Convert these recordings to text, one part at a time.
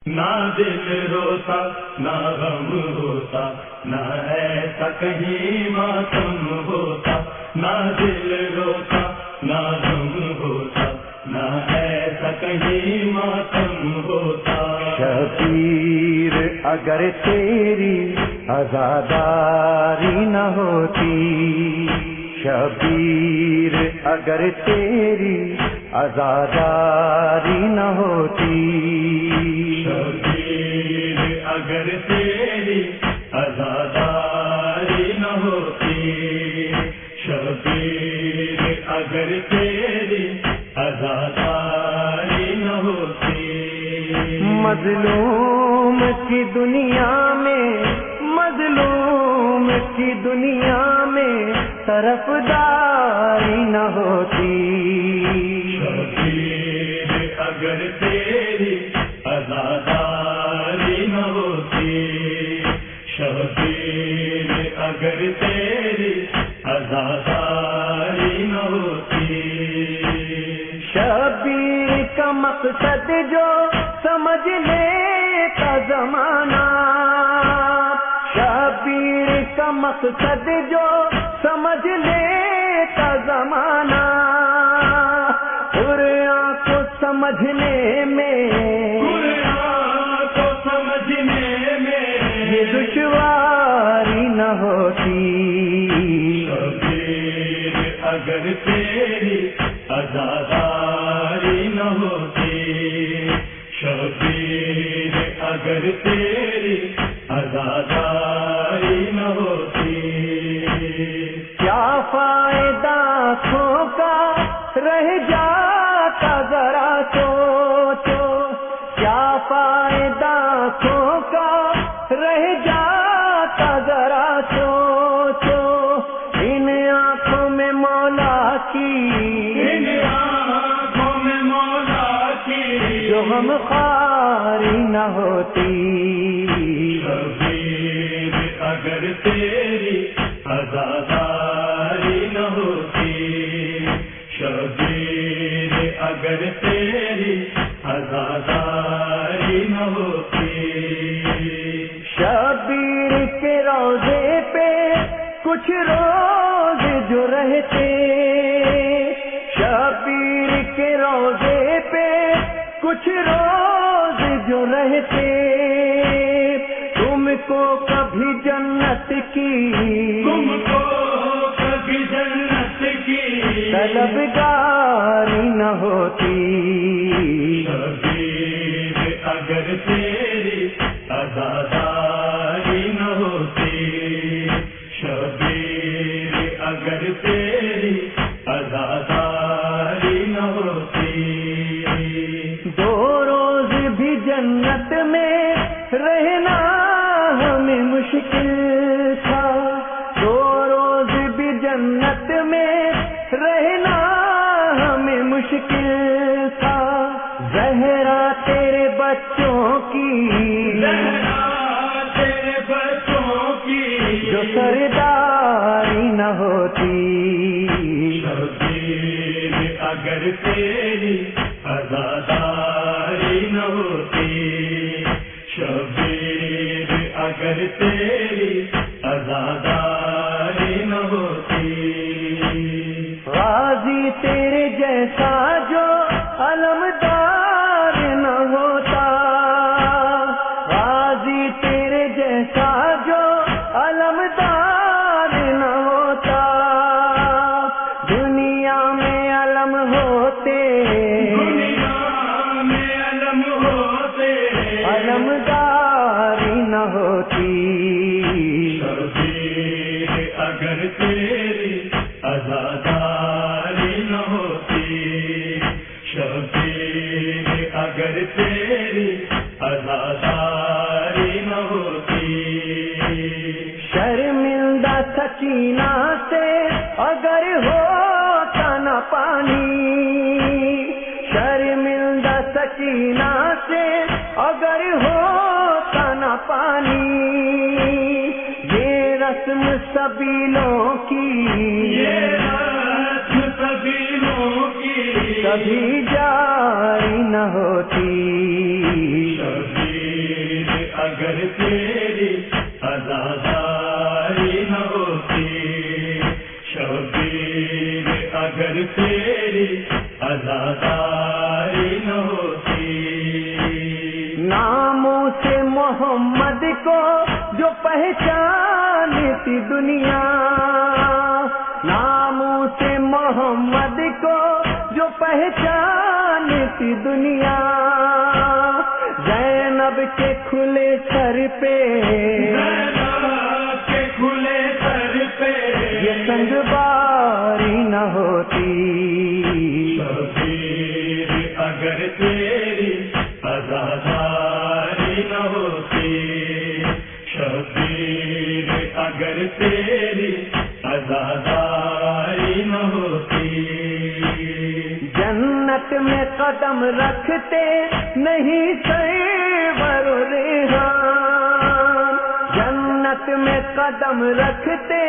نہ دل روتا نہ غم ہوتا نہ ایسا کہیں ماتم ہوتا، نہ دل روتا نہ غم ہوتا نہ ایسا کہیں ماتم ہوتا۔ شبیر اگر تیری عزاداری نہ ہوتی، شبیر اگر تیری عزاداری نہ ہوتی، شبیر اگر تیری عزاداری نہ ہوتی، شبیر اگر تیری عزاداری نہ ہوتی۔ مظلوم کی دنیا میں، مظلوم کی دنیا میں طرفداری نہ ہوتی، شبیر اگر تیری عزاداری نہ ہوتی، شبیر اگر تیری عزاداری نہ ہوتی۔ شبیر کا مقصد جو سمجھ لیتا زمانہ، شبیر کا مقصد جو سمجھ لیتا زمانہ، قرآن کو سمجھنے میں، قرآن کو سمجھنے میں یہ دشواری نہ ہوتی، شبیر اگر تیری عزاداری نہ ہوتی، شبیر اگر تیری عزاداری نہ ہوتی۔ کیا فائدہ آنکھوں کا رہ جاتا ذرا سوچو، کیا فائدہ آنکھوں کا رہ جاتا ذرا سوچو، ان آنکھوں میں مولا کی، ان آنکھوں میں مولا کی جو ہم خواری نہ ہوتی، شبیر اگر تیری عزاداری نہ ہوتی، شبیر اگر تیری عزاداری نہ ہوتی۔ شبیر کے روضے پہ کچھ روز جو رہتے، شبیر کے روضے پہ کچھ روز جو رہتے، تم کو کبھی جنت کی، تم کو کبھی جنت کی طلبگاری نہ ہوتی، شبیر اگر تیری عزاداری نہ ہوتی، شبیر اگر تیری عزاداری نہ ہوتی۔ دو روز بھی جنت میں رہنا ہمیں مشکل تھا، دو روز بھی جنت میں رہنا ہمیں مشکل تھا، زہرا تیرے بچوں کی، زہرا تیرے بچوں کی جو سرداری نہ ہوتی، شبیر اگر تیری عزاداری نہ ہوتی، شبیر اگر تیری عزاداری نہ ہوتی۔ غازی تیرے جیسا جو علمدار نہ ہوتا، غازی تیرے جیسا جو علمدار نہ ہوتا، دنیا میں علم ہوتے، دنیا میں علم ہوتے، علمداری نہ ہوتی، شبیر اگر تیری عزاداری نہ ہوتی، شبیر اگر تیری عزاداری نہ ہوتی۔ شرمندہ سکینہ سے اگر ہوتا نہ پانی، شرمندہ سکینہ سے اگر ہوتا نہ پانی، یہ رسم سبیلوں کی، یہ رسم سبیلوں کی کبھی جاری نہ ہوتی، شبیر اگر تیری عزاداری نہ ہوتی، شبیر اگر تیری عزاداری نہ ہوتی، ناموں سے محمد کو جو پہچانتی دنیا، ناموں سے محمد کو جو پہچانتی دنیا، زینب کے کھلے سر پہ، زینب کے کھلے سر پہ یہ سنگ باری نہ ہوتی، شبیر اگر تیری عزاداری نہ ہوتی، شبیر اگر تیری عزاداری نہ ہوتی، جنت میں قدم رکھتے نہیں سرور و ریحان، جنت میں قدم رکھتے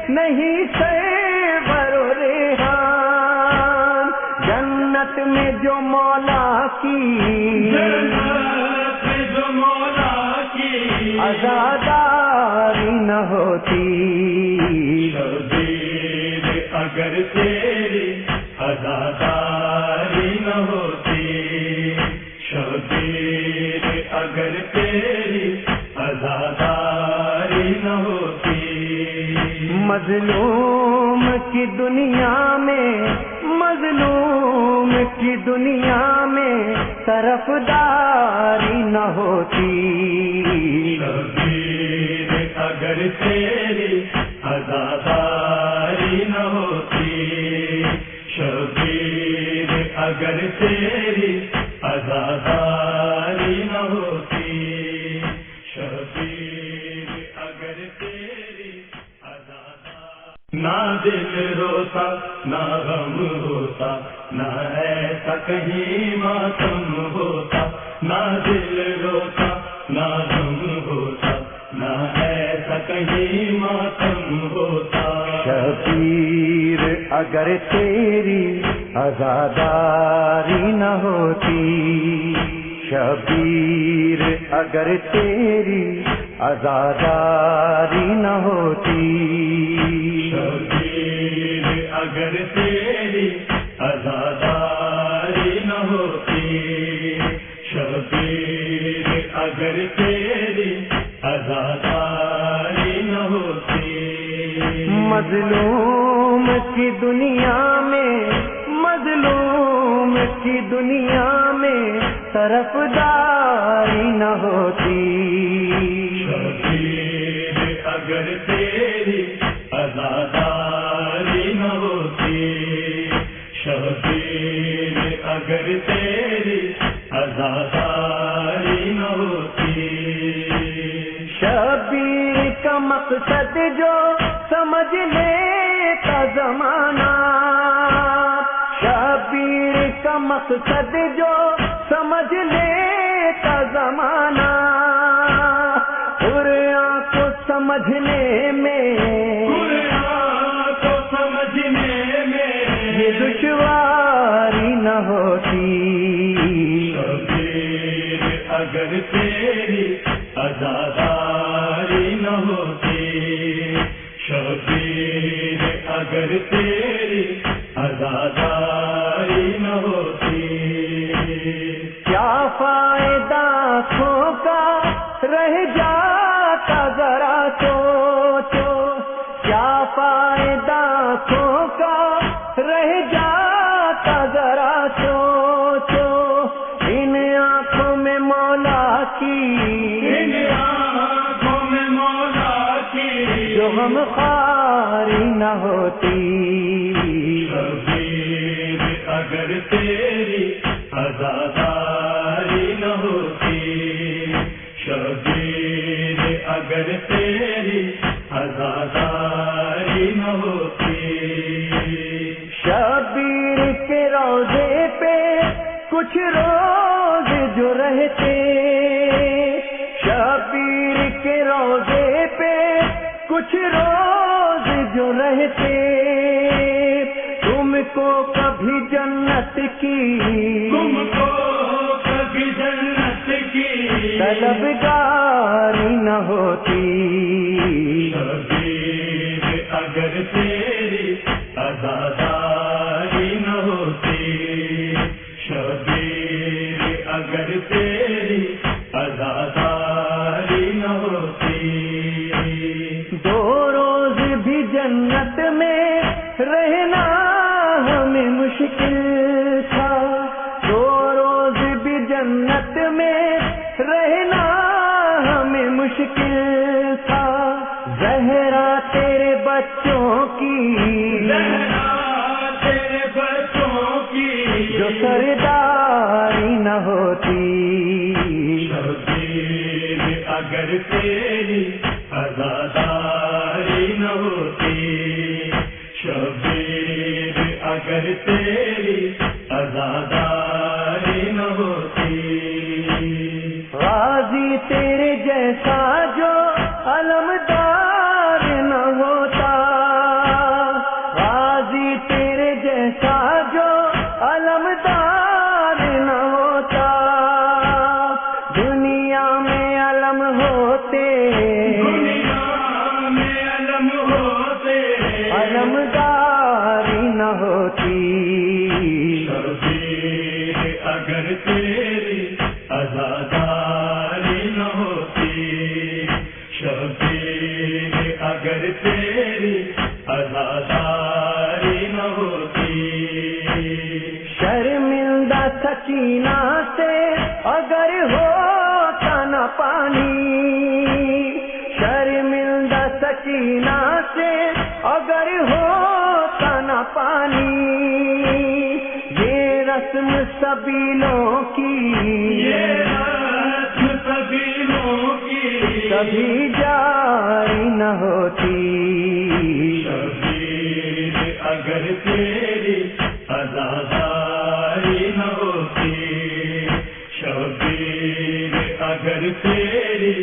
نہیں سرور و ریحان، جنت میں جو مولا کی، جنت میں جو مولا کی عزاداری نہ ہوتی، شبیر اگر تیری عزاداری نہ ہوتی، شبیر اگر تیری عزاداری نہ ہوتی، مظلوم کی دنیا میں، مظلوم کی دنیا میں طرفداری نہ ہوتی، شبیر اگر تیری عزاداری نہ ہوتی، شبیر اگر تیری عزاداری نہ ہوتی، شبیر اگر تیری عزاداری نہ دل روتا نہ غم ہوتا، نہ ایسا کہیں ماتم ہوتا، نہ دل روتا نہ غم ہوتا، نہ ایسا کہیں ماتم ہوتا، شبیر اگر تیری عزاداری نہ ہوتی، شبیر اگر تیری عزاداری نہ ہوتی، شبیر اگر تیری عزاداری نہ ہوتی، شبیر اگر تیری عزاداری نہ ہوتی، مظلوم کی دنیا میں، مظلوم کی دنیا میں طرفداری نہ ہوتی، شبیر اگر تیری عزاداری نہ ہوتی، شبیر اگر تیری عزاداری نہ ہوتی، شبیر کا مقصد جو سمجھ لیتا زمانہ، شبیر کا مقصد جو سمجھ لیتا زمانہ، قرآن کو سمجھنے میں، قرآن کو سمجھنے میں یہ دشواری نہ ہوتی، شبیر اگر تیری عزاداری نہ ہوتی، شبیر اگر تیری عزاداری نہ ہوتی، کیا فائدہ آنکھوں کا رہ جاتا ذرا سوچو، کیا فائدہ آنکھوں کا رہ جاتا ذرا سوچو، ان آنکھوں میں مولا کی، ان آنکھوں میں مولا کی جو ہم خواری نہ ہوتی، شبیر اگر تیری عزاداری نہ ہوتی، شبیر اگر تیری عزاداری نہ ہوتی، شبیر کے روضے پہ کچھ روز جو رہتے، شبیر کے روضے پہ کچھ روز جو رہتے، تم کو کبھی جنت کی، تم کو کبھی جنت کی طلبگاری نہ ہوتی، شبیر اگر تیری عزاداری نہ ہوتی، شبیر اگر تیری عزاداری نہ ہوتی، دو روز بھی جنت میں رہنا ہمیں مشکل تھا، دو روز بھی جنت میں رہنا ہمیں مشکل تھا، زہرا تیرے بچوں کی، زہرا تیرے بچوں کی جو سرداری نہ ہوتی، شبیر اگر تیری عزاداری نہ ہوتی، شبیر اگر تیری عزاداری نہ ہوتی، غازی تیرے جیسا جو علمدار نہ ہوتا، غازی تیرے جیسا جو علمدار نہ ہوتا، دنیا میں علم ہوتے، دنیا میں علم ہوتے، علمداری نہ ہوتی، شبیر اگر تیری عزاداری نہ ہوتی، شبیر اگر تیری عزاداری نہ ہوتی، شرمندہ سکینہ سے اگر ہوتا نہ پانی، شرمندہ سکینہ سے اگر ہوتا نہ پانی، یہ رسم سبیلوں کی، یہ رسم سبیلوں کی کبھی جاری نہ ہوتی، شبیر اگر تیری عزاداری نہ ہوتی، شبیر اگر تیری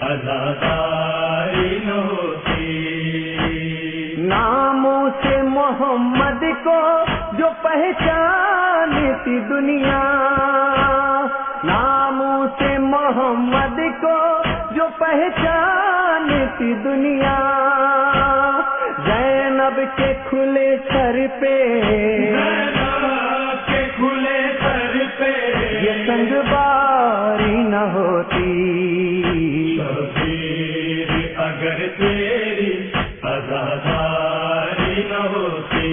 عزاداری نہ ہوتی، ناموں سے محمد کو جو پہچانتی دنیا، ناموں سے محمد کو جو پہچانتی دنیا، زینب کے کھلے سر پہ، زینب کے کھلے سر پہ یہ سنگ باری نہ ہوتی، شبیر اگر تیری عزاداری نہ ہوتی،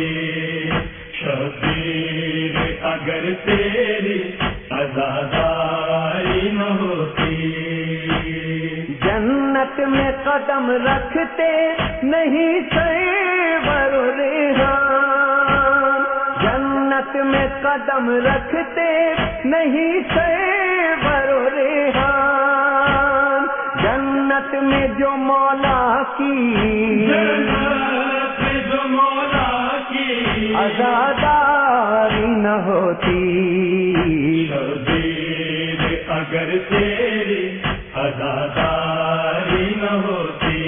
شبیر اگر تیری عزاداری نہ ہوتی، جنت میں قدم رکھتے نہیں سرور و ریحان، جنت میں قدم رکھتے نہیں سرور و ریحان، جنت میں جو مولا کی، جنت میں جو مولا کی عزاداری نہ ہوتی، شبیر اگر تیری عزاداری نہ ہوتی،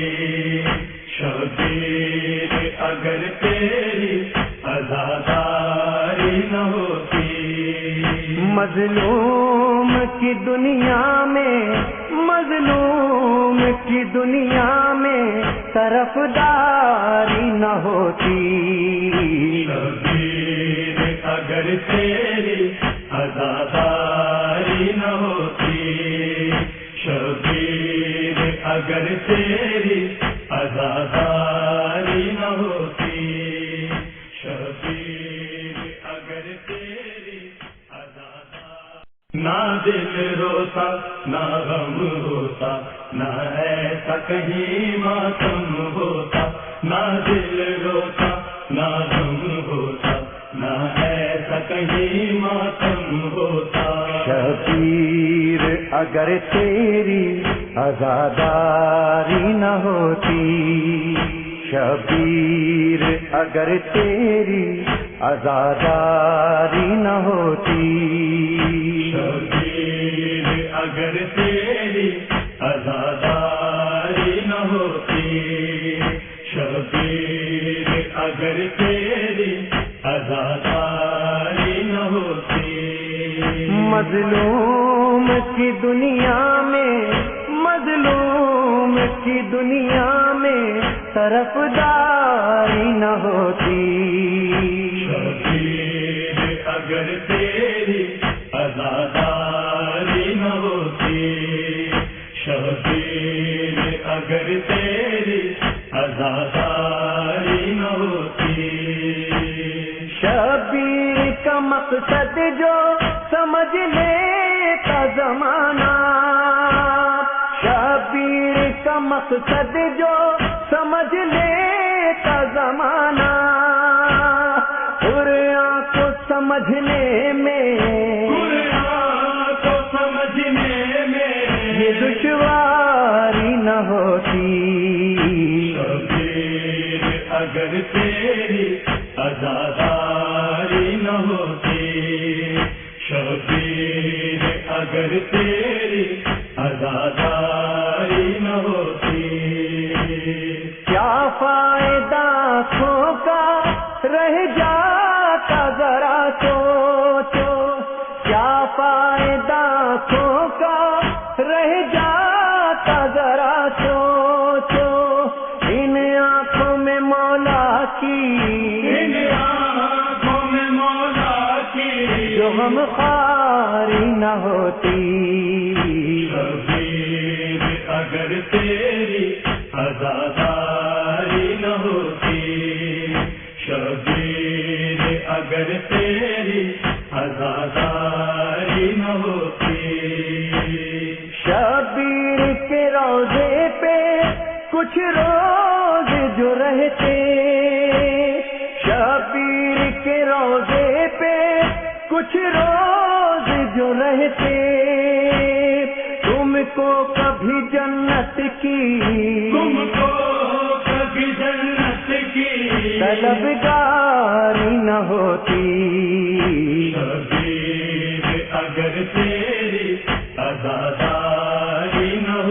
شبیر اگر تیری عزاداری نہ ہوتی، مظلوم کی دنیا میں، مظلوم کی دنیا میں طرفداری نہ ہوتی، شبیر اگر تیری عزاداری نہ ہوتی، شبیر اگر تیری عزاداری نہ ہوتی، شبیر اگر تیری عزاداری نہ دل روتا نہ غم ہوتا، نہ ایسا کہیں ماتم ہوتا، نہ دل روتا نہ غم ہوتا، نہ ایسا کہیں ماتم ہوتا، شبیر اگر تیری عزاداری نہ ہوتی، شبیر اگر تیری عزاداری نہ ہوتی، شبیر اگر تیری عزاداری نہ ہوتی، شبیر اگر تیری عزاداری نہ ہوتی، مظلوم کی دنیا میں کی دنیا میں طرفداری نہ ہوتی، شبیر اگر تیری عزاداری نہ ہوتی، شبیر اگر تیری عزاداری نہ ہوتی، شبیر کا مقصد جو سمجھ لیتا زمانہ، شبیر کا مقصد جو سمجھ لیتا زمانہ، قرآن کو سمجھنے میں یہ دشواری نہ ہوتی، شبیر اگر تیری عزاداری نہ ہوتی، شبیر اگر تیری عزاداری نہ ہوتی، کیا فائدہ آنکھوں کا رہ جاتا ذرا سوچو، کیا فائدہ آنکھوں کا رہ جاتا ذرا سوچو، ان آنکھوں میں مولا کی جو ہم خواری نہ ہوتی، شبیر اگر تیری عزاداری نہ ہوتی، شبیر اگر تیری عزاداری نہ ہوتی، شبیر کے روضے پہ کچھ روز جو رہتے، شبیر کے روضے پہ کچھ روز جو رہتے، تم کو کبھی جنت کی طلبگاری نہ ہوتی، شبیر اگر تیری عزاداری